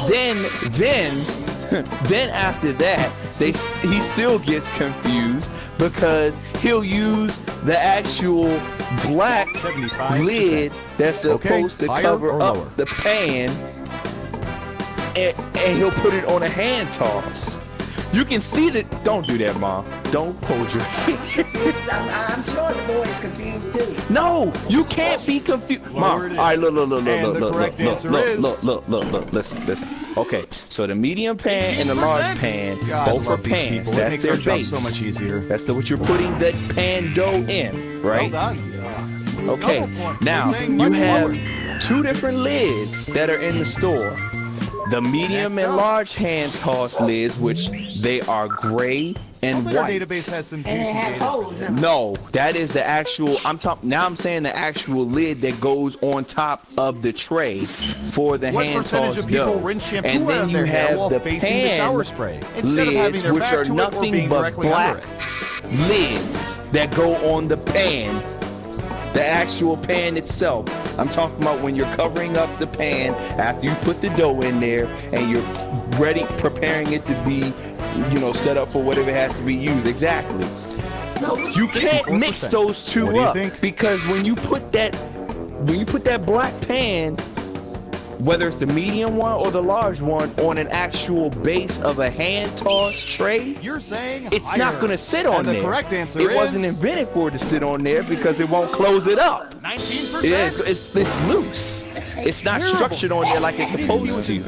Then after that, he still gets confused because he'll use the actual black 75%. lid that's supposed to higher cover or lower? up the pan, and he'll put it on a hand toss. You can see that. Don't do that, Mom. Don't hold your. I'm sure the boy is confused too. No, you can't be confused. Mom, Lower it all right, is. look, And the correct answer is- look, listen. Okay, so the medium pan and the large pan, God, both are love these pans. people. It That's makes their our job base. so much easier. That's what you're putting the pan dough in, right? Well done. Okay, Double point. now We're saying you much have lower. 2 different lids that are in the store. The medium Next and up. large hand toss lids, which they are gray and Hopefully our white. database has some And they juicy have data. holes in them. No, that is the actual. I'm saying the actual lid that goes on top of the tray for the What hand percentage toss of people dough. rinse shampoo And out then of you their hair have while the facing the pan shower spray instead of having lids, their which back are to it or nothing being but directly black under it? lids that go on the pan. The actual pan itself. I'm talking about when you're covering up the pan after you put the dough in there and you're ready, preparing it to be, set up for whatever has to be used. Exactly. So You can't 54%. mix those What two do you up think? because when you put that black pan whether it's the medium one or the large one, on an actual base of a hand toss tray, You're saying it's higher. not going to sit on And there. The correct answer it is wasn't invented for it to sit on there because it won't close it up. 19%. Yeah, it's loose. It's not structured on there like it's supposed to.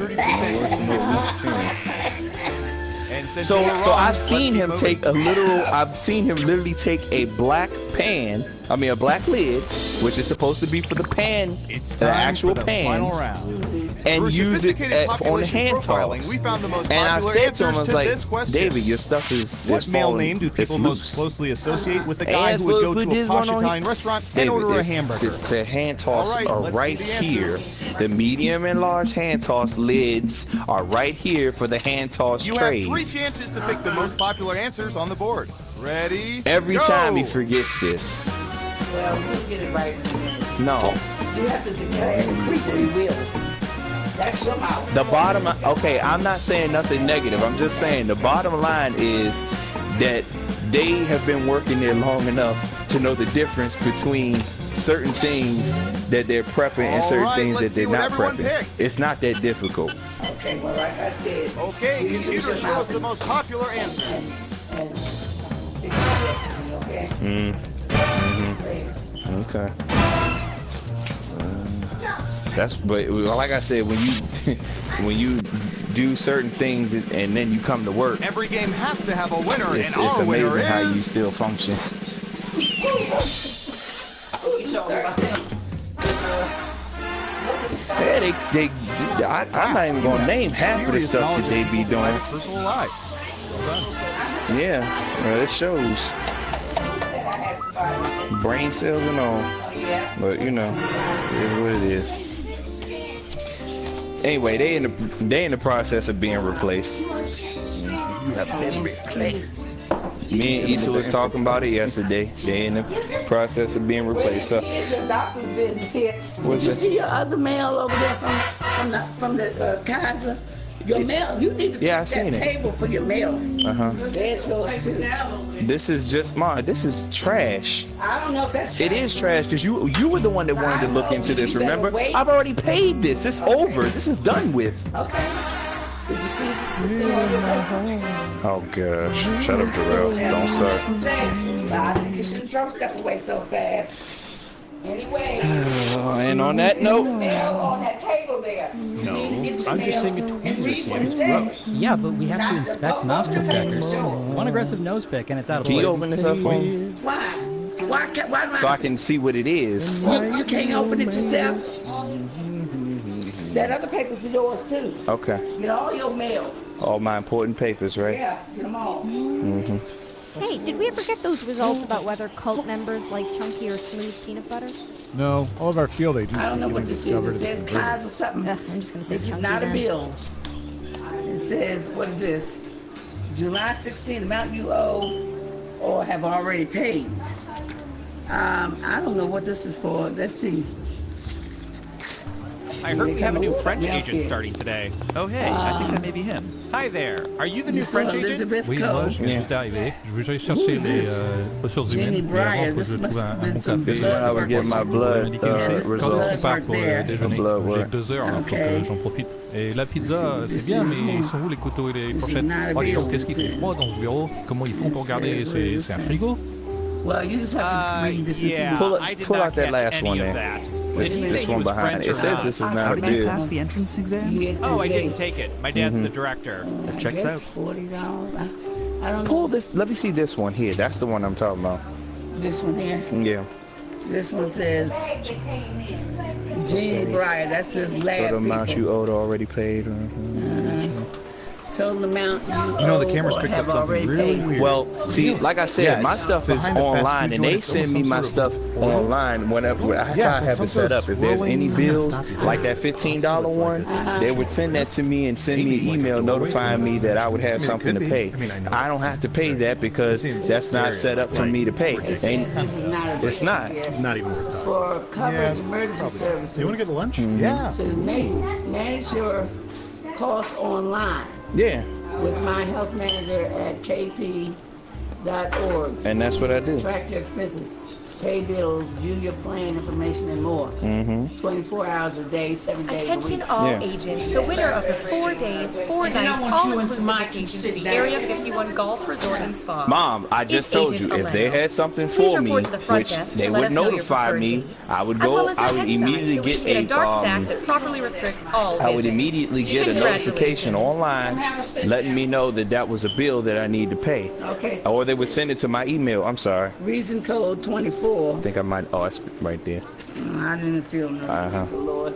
And since So you were wrong, I've let's seen keep him moving. take a literal. I've seen him literally take a black pan. I mean a black lid, which is supposed to be for the pan, It's the time actual for the final pans, round. and Through use it sophisticated on the population hand profiling, toss. we found the most And I popular said to him, I answers was to like, this question. David, your stuff is What male falling, name do people it's most loose. closely associate with a guy And who would go we to a did posh one on- Italian restaurant and David, order a this- hamburger? The hand toss All right, are let's see right the here. answers. The medium and large hand toss lids are right here for the hand toss You trays. have 3 chances to pick the most popular answers on the board. Ready? Every go! time he forgets this. Well, we'll get it right in a minute. No. You have to declare the free will. That's your mouth. The bottom, okay, I'm not saying nothing negative. I'm just saying the bottom line is that they have been working there long enough to know the difference between certain things that they're prepping and All certain right, things that let's see they're what not everyone prepping. picked. It's not that difficult. Okay, well, like I said. Okay, you use computer, your show mouth us the most popular answer. And fix your destiny, okay? Please. Okay. That's, but like I said, when you when you do certain things and then you come to work, Every game has to have a winner, it's and our winner amazing how you is... still function. Who you talking about them? Yeah, I'm not even gonna name half of the Serious stuff knowledge that they of be people's doing. private personal lives. Well done. Yeah, well, it shows brain cells and all. But you know, it is what it is. Anyway, they in the process of being replaced. Me and Issa was talking about it yesterday. They in the process of being replaced. So Here's your doctor's business here. What's Did you that? see your other mail over there from the Kaiser? Your mail, you need to Yeah, I keep seen that it. table for your mail. There's yours too. this is just mine. This is trash. I don't know if that's It is trash because you were the one that wanted to look into this. Remember? I've already paid this. It's over. This is done with. Okay. Did you see the thing on your mail? Oh gosh. Shut up, Darrell. Don't start. I think you shouldn't throw stuff away so fast. Anyway. And on that note, Mail on that table there. No, Get I'm your just mail saying a and tweezer read what can. it It's says. gross. Yeah, but we have to inspect nostril checkers. One aggressive nose pick and it's out of can you place. open this up for me Why? Why do so I can see what it is? You can't open it yourself? That other paper's yours too. Okay. Get all your mail. All my important papers, right? Yeah, get them all. Hey, did we ever get those results about whether cult members like chunky or smooth peanut butter? No, all of our field agents I don't know have what even this is. discovered It it's says converted. Kaiser something. Ugh, I'm just gonna say This is chunky not a then. bill. It says, what is this? July 16th, amount you owe or have already paid. I don't know what this is for. Let's see. I heard we have a new French Something else agent here. starting today. Oh, hey, I think that may be him. Hi there. Are you the new This is French agent? Elizabeth Oui, moi, Cole. je viens juste d'arriver. Je veux juste Who chercher is les this? ressources Jenny humaines. Et Breyer. avant que This je must trouve have un been bon some café. This is when I was getting my blood indiquer Yes, quand results. on part pour there. déjeuner. Blood J'ai work. 2 heures, alors faut Okay. que j'en profite. Et la pizza, This c'est bien, is- mais ils sont où les couteaux et les this is fourchettes? not a Oh, dis donc, bill. qu'est-ce qu'il fait froid dans ce bureau? Comment ils font pour garder? C'est un frigo? Well, you just have to read this. Yeah, Pull I did pull not out that catch last any one of there. that. This, Did he say this he one was behind French it. or It says not? this is How not a did I bill. pass the entrance exam? Oh, I didn't take it. My dad's the director. That checks out. $40. I don't know. Pull this. Let me see this one here. That's the one I'm talking about. This one here. Yeah. This one says Jean Breyer. That's the last So the amount you owed already paid. Total amount You know, the cameras owe or picked have up something already really paid. weird. Well, see, like I said, Yeah, my it's stuff is behind the fast online, food and joint. they It's send me almost my some stuff sort of online whenever I Yeah, try to it's have like it set some up. sort If there's of any scrolling bills stop you. like that $15 one, they would send that to me and send me an email notifying me that I would have something to pay. I don't have to pay that because that's not set up for me to pay. It And says this is not a it's not. Not even worth it. for covered it's emergency services. You want to get lunch? Mm-hmm. Yeah. So manage your costs online Yeah, with my health manager at kp.org. and that's what I do. Track your expenses. pay bills, view your plan information, and more. 24 hours a day, 7 days a week. Attention all agents. The winner of the 4 days, 4 nights, all-inclusive vacation to the Area 51 Golf Resort and Spa. Mom, I just told you, if they had something for me, which they would notify me, I would go, I would immediately get a dark sack that properly restricts all I would immediately get a notification online letting me know that that was a bill that I need to pay. Okay. Or they would send it to my email. I'm sorry. Reason code 24. I think I might, oh, it's right there. I didn't feel nothing, Lord.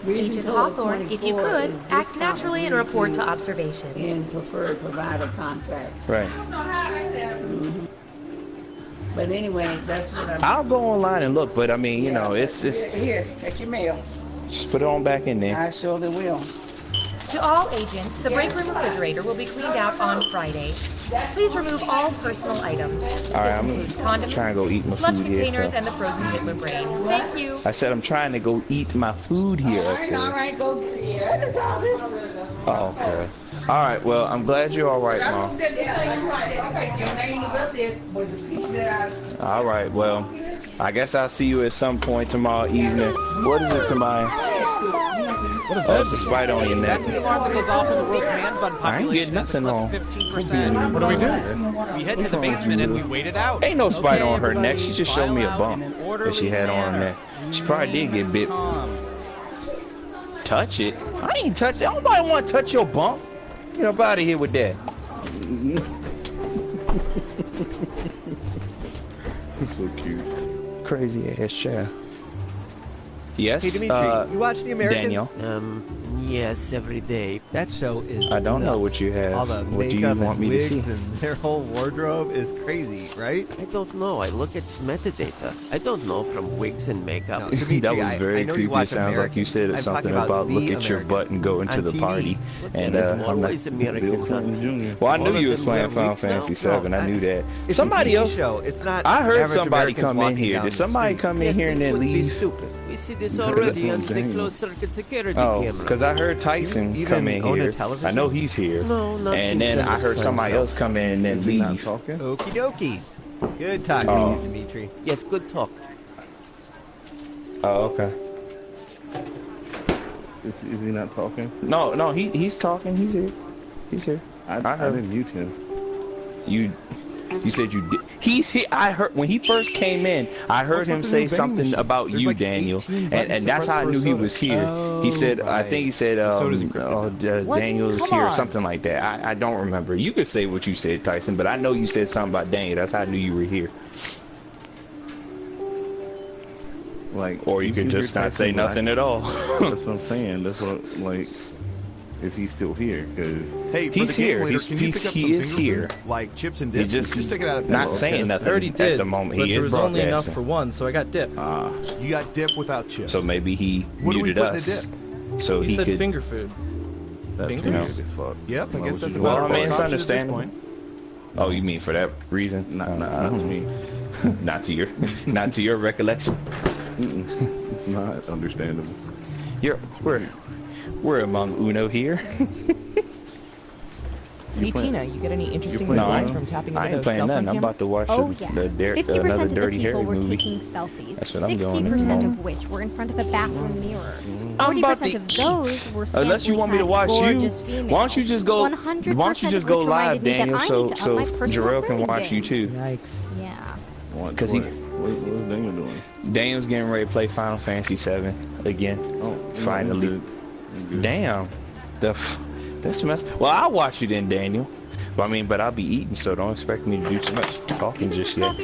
Agent Hawthorne, if you could, act naturally and report to observation. In preferred provider contracts. Right. But anyway, that's what I'll go online and look, but I mean, you know, it's Here, check your mail. Just put it on back in there. I surely will. To all agents, the break room refrigerator will be cleaned out on Friday. Please remove all personal items. All right, this includes I'm condoms, trying to go eat my lunch food containers, here. and the frozen Hitler brain. Thank you. I said I'm trying to go eat my food here. I said. All right, go get it. That's all this. Oh, okay. All right, well, I'm glad you're all right, Mom. All right, well, I guess I'll see you at some point tomorrow evening. What is it tomorrow? What is Oh, that? it's a spider on your neck. That's the alarm that goes off when the world's man bun I ain't getting population nothing has on. eclipsed 15%. What do we do? We head to the basement and we wait it out. Ain't no spider Okay, on her neck. everybody, She just showed me a file out bump in an that she had on her neck. She probably did get bit. Touch it? I ain't touch it. Nobody want to touch your bump. Get up out of here with that. So cute. Crazy ass child. Yes, Hey, Dimitri, you watch The Americans? Daniel. Yes, every day. That show is I don't know what you have. All the What do you makeup want and me to wigs see? and their whole wardrobe is crazy, right? I don't know. I look at metadata. I don't know from wigs and makeup. No, Dimitri, That was very I know you creepy. It watch sounds like you said Americans. I'm something talking about the look at your butt and go into on the TV. party. And There's I'm not. always Americans on TV. Well, I All knew of you was them playing wear Final wigs now? Fantasy 7. I knew that. It's Somebody a TV else. show. It's not. I heard average somebody Americans come in walking here. down Did the somebody street. come in Yes, here and this then would be leave? stupid. We see this already on the Daniel. closed circuit security Oh, camera. because I heard Tyson You come in even own a here. television? I know he's here. No, not And then since I heard somebody else come in and then Is he not leave. talking? Okie dokie. Good talking Oh. to you, Dimitri. Yes, good talk. Oh, okay. Is he not talking? No, he's talking. He's here. He's here. I heard. didn't mute him. You said you did. He's here. I heard when he first came in. I heard him say something about you, Daniel, and that's how I knew he was here. He said, I think he said, Daniel's here or something like that. I don't remember. You could say what you said, Tyson, but I know you said something about Daniel. That's how I knew you were here. Like, Or you could just not say nothing at all. That's what I'm saying. That's what, like, is he still here? Because Hey, for He's the game here. later, can you pick up He some is finger here. food? Like chips and dip. He just take it out of the not packet. saying nothing I already at did, the moment. but He there is was only enough broadcasting. for one, so I got dip. You got dip without chips. So maybe he What do we muted put in us. the dip? So He he said could. finger food. that's Fingers? weird as fuck. Yep, I Why guess would that's you about do Well, our I mean, best it's option at this understandable. point. Oh, you mean for that reason? Nah, I don't mean. not to your recollection. It's not understandable. We're among Uno here. Hey Tina, you get any interesting No, results from tapping I into ain't those playing cell phone nothing. I'm about to watch Oh yeah. another 50% of the Dirty people Harry were movie. taking selfies. That's what I'm doing at the 60% moment. of which were in front of a bathroom mirror. I'm about 40% of those were Unless you want me to watch you, gorgeous females. why don't you just go? 100% Why don't you just of go which live, reminded me that Daniel, I so need to up my personal Jarrell can grooming watch you game. too? Yikes. Yeah. Because he What's Daniel doing? Daniel's getting ready to play Final Fantasy 7 again. Oh, Finally. Damn. That's messed. Well, I'll watch you then, Daniel. But I'll be eating, so don't expect me to do too much talking just yet.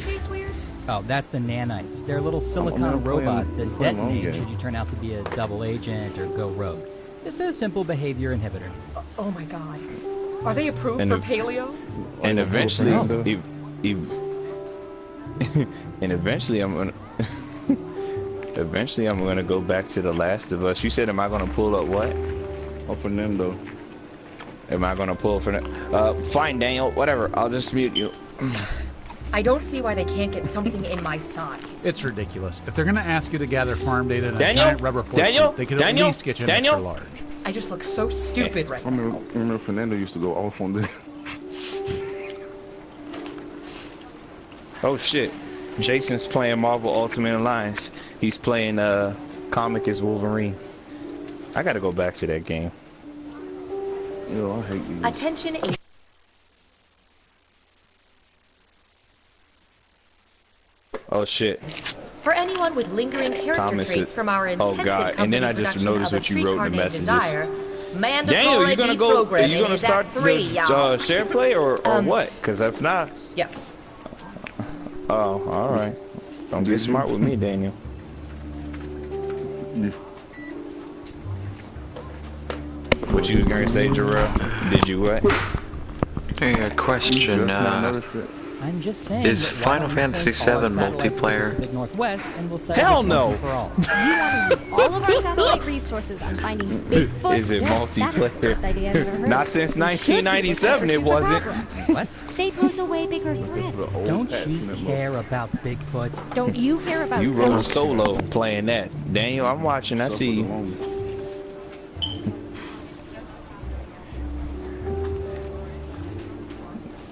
Oh, that's the nanites. They're little silicon I'm robots playing that detonate game. should you turn out to be a double agent or go rogue. Just a simple behavior inhibitor. Oh my god. Are they approved And for the- paleo? And eventually, and eventually I'm gonna go back to The Last of Us. You said, am I gonna pull up what? Oh, Fernando. Am I gonna pull for fine, Daniel. Whatever. I'll just mute you. I don't see why they can't get something in my size. It's ridiculous. If they're going to ask you to gather farm data in a Daniel? giant rubber horse Daniel? suit, they could Daniel? at least get you an Daniel? extra large. I just look so stupid right I now. remember Fernando used to go off on this. Oh shit. Jason's playing Marvel Ultimate Alliance. He's playing Comic as Wolverine. I gotta go back to that game. Yo, I hate these. Attention. Oh shit. For anyone with lingering character Thomas traits from our intensive God. And then I just production noticed of what A you wrote in the Streetcar Named messages. Desire, mandatory Daniel, you gonna go? Are you deprogramming gonna is start at 3, y'all. the share play or what? Because if not, Yes. oh, all right. Don't get smart with me, Daniel. What you was gonna say, Jarrell? Did you what? Hey, a question. I'm just saying. Is Final Fantasy VII multiplayer? Pacific Northwest, and we'll set Hell this no! once and for all. You want to use all of our satellite resources on finding Bigfoot? Is it Yeah, that's the first idea I've ever multiplayer? heard. Not since 1997 it wasn't. What? They pose a way bigger threat. Don't you care about Bigfoot? Don't you care about You rode ghosts? solo playing that. Daniel, I'm watching. I see you.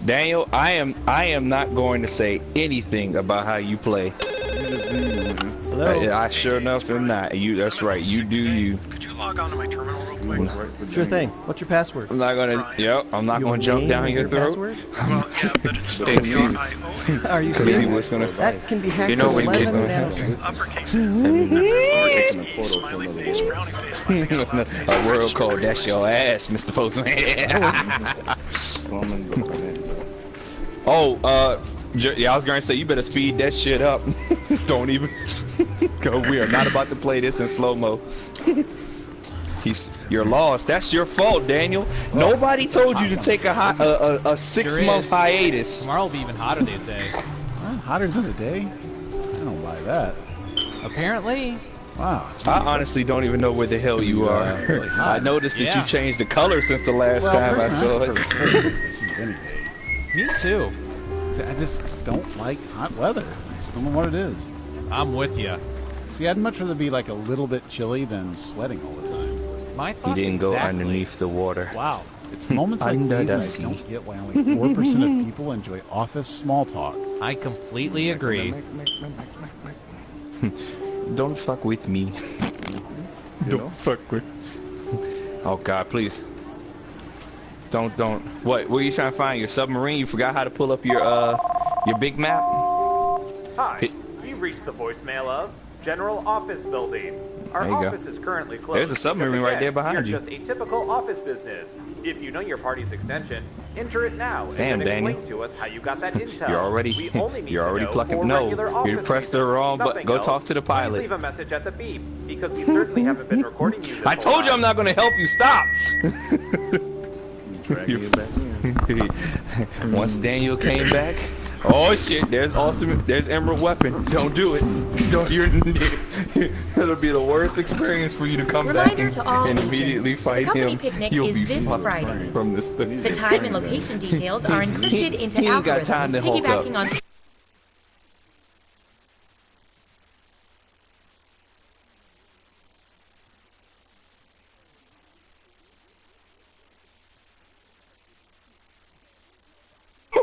Daniel, I am not going to say anything about how you play. I sure enough am not. That's right. You do you. Could you log on to my terminal real quick? Sure thing. What's your password? I'm not gonna. Yep. I'm not gonna jump down your throat. Well, yeah, but it's spelled B-R-I-O-N. Are you See serious? what's gonna. That can be hacked. You know with we 11 just- nanoseconds. Uppercase N, lowercase e, smiley face, frowny face, laughing out loud face. A world code. That's your ass, Mr. Postman. Oh, yeah, I was gonna say you better speed that shit up. Don't even. Go. We are not about to play this in slow mo. You're lost. That's your fault, Daniel. Nobody told you to take a 6-month hiatus. Tomorrow will be even hotter, they say. Hotter than the day? I don't buy that. Apparently. Wow. I honestly don't even know where the hell you are. Really I noticed that you changed the color since the last Well, time I personally, saw prefer it. the heat any day. Me too. See, I just don't like hot weather. I just don't know what it is. I'm with you. See, I'd much rather be like a little bit chilly than sweating all the time. My He thoughts didn't go exactly. underneath the water. Wow. It's moments like Under these the that I sea. don't get why only 4% of people enjoy office small talk. I completely agree. Don't fuck with me. Don't fuck with. Oh God, please. Don't. What are you trying to find? Your submarine? You forgot how to pull up your big map? Hi. You've reached the voicemail of General Office Building. Our There you go. office is currently closed. There's a submarine because, right there again, behind you're you. just a typical office business. If you know your party's extension, enter it now and Damn, then explain Daniel. to us how you got that intel. You're already. We only need You're to already know plucking. for No, regular you office pressed the users. wrong button. Nothing Go else. talk to the Please pilot. leave a message at the beep because we certainly haven't been recording you. This I whole told you time. I'm not going to help you. Stop. Dragging it back in. Once Daniel came back, oh shit! There's Emerald Weapon. Don't do it. Don't. It'll be the worst experience for you to come back Reminder to all and agents, immediately the fight company him. picnic You'll is be this fucked Friday. from this thing. The time and location details are encrypted into He ain't got time algorithms to hold up. piggybacking on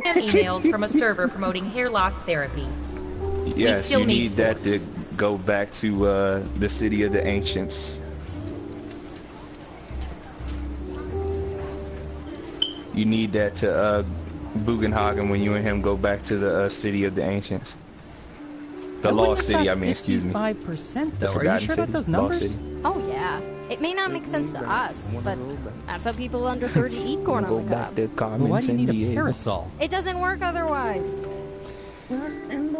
emails from a server promoting hair loss therapy. Yes, still you need need that to go back to the city of the ancients. You need that to Bugenhagen when you and him go back to the city of the ancients. The lost city, I mean, excuse me. 5% The though. Are you forgotten sure about city. those Lost numbers? city. Oh yeah. It may not make sense to us, but that's how people under 30 eat corn Go on the back cob. to Carmen Why do you need a Sandiego. parasol? It doesn't work otherwise.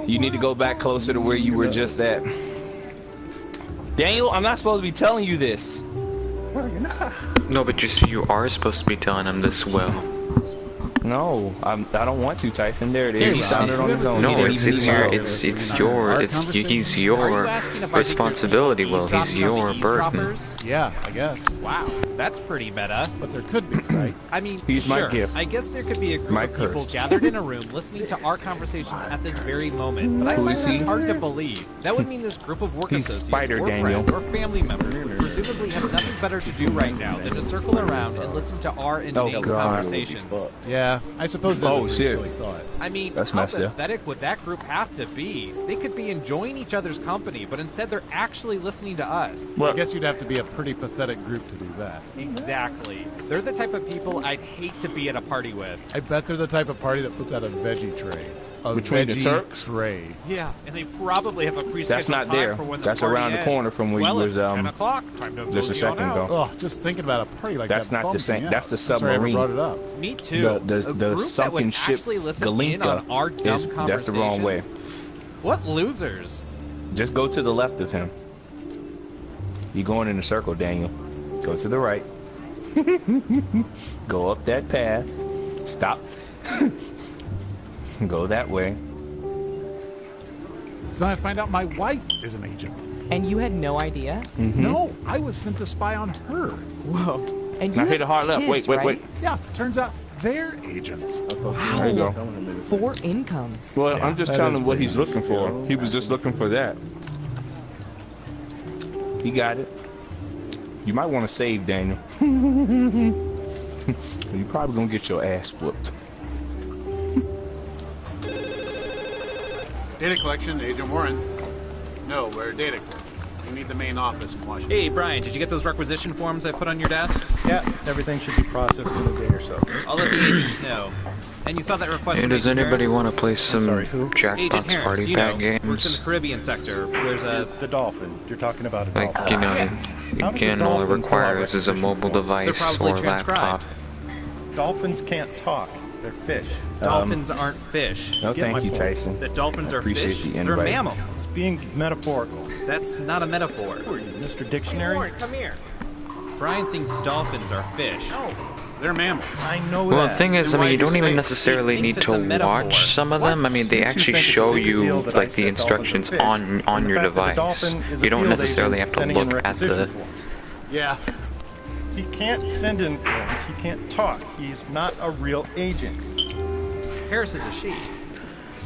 You need to go back closer to where you were just at. Daniel, I'm not supposed to be telling you this. No, but you see, you are supposed to be telling him this well. No, I don't want to, Tyson. There it is. He found it on his own. No, He didn't it's even it's email your it. he's your responsibility. Well, he's your burden. Yeah, I guess. Wow, that's pretty meta. But there could be, right? I mean, He's my sure. gift. I guess there could be a group My of people curse. gathered in a room listening to our conversations at this very moment. But I Who find is that he? hard to believe. That would mean this group of work He's associates Spider or Daniel. friends or family members would presumably have nothing better to do right now than to circle around and listen to our inane God. conversations. Yeah, Yeah, I suppose that's a pretty shit. silly thought. I mean, That's how messed up. pathetic would that group have to be? They could be enjoying each other's company, but instead they're actually listening to us. I guess you'd have to be a pretty pathetic group to do that. Exactly. They're the type of people I'd hate to be at a party with. I bet they're the type of party that puts out a veggie tray. Between the Turks? Tray. Yeah, and they probably have a prescheduled That's not time there. for when the That's party around the ends. corner from where well, you was it's 10 o'clock. Time to just a mosey on second out. ago. Oh, just thinking about a party like That's that. not the bums me same. out. That's the I'm sorry I ever submarine. brought it up. Me too. The group that sunken would ship actually listen in on our Galinka dumb is that's the wrong way. What losers? Just go to the left of him. You're going in a circle, Daniel. Go to the right. Go up that path. Stop. Go that way. So I find out my wife is an agent. And you had no idea? No, I was sent to spy on her. Whoa. And Now you hit a hard left. kids, Wait. right? Yeah, turns out they're agents. Wow. There you go. 4 incomes. Well, Yeah, I'm just that telling is him what pretty he's nice. looking for. He was just looking for that. He got it. You might want to save Daniel. You're probably gonna get your ass whooped. Data collection, Agent Warren. No, we're data collection. We need the main office in Washington. Hey, Brian, did you get those requisition forms I put on your desk? Yeah, everything should be processed in a day or so. I'll let the agents know. And you saw that request Hey, from does Agent anybody Harris? want to play some Agent Jackbox Harris, party you pack know, works in games? the Caribbean sector. There's a... The dolphin. You're talking about a Like, dolphin. you know, How does a again, all it dolphin fill out requires is a requisition mobile forms? device They're probably or laptop. transcribed. Dolphins can't talk. They're fish. Dolphins aren't fish. No, Get my thank you, point. Tyson. The dolphins I are appreciate fish. the They're invite. mammals. It's being metaphorical. That's not a metaphor. Who are you, Mr. Dictionary? Warren, come here. Brian thinks dolphins are fish. No, they're mammals. I know Well, that. the thing is, I Then mean, why you do don't you even say necessarily he need thinks to it's a metaphor? watch some of them. I mean, they You two actually think it's a show big deal you that I like the said dolphins are instructions fish, on and your the fact that the device. dolphin is a You don't field necessarily agent have to sending in look at requisition the. forms. Yeah. He can't send in forms. He can't talk. He's not a real agent. Harris is a she.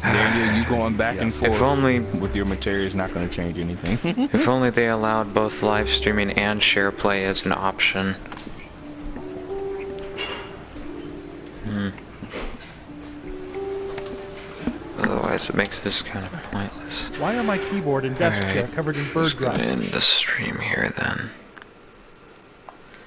Daniel, you going back and forth If only- with your material is not going to change anything. If only they allowed both live streaming and share play as an option. Otherwise, it makes this kind of pointless. Why are my keyboard and desk chair Alright, covered in bird just gonna droppings? end the stream here then.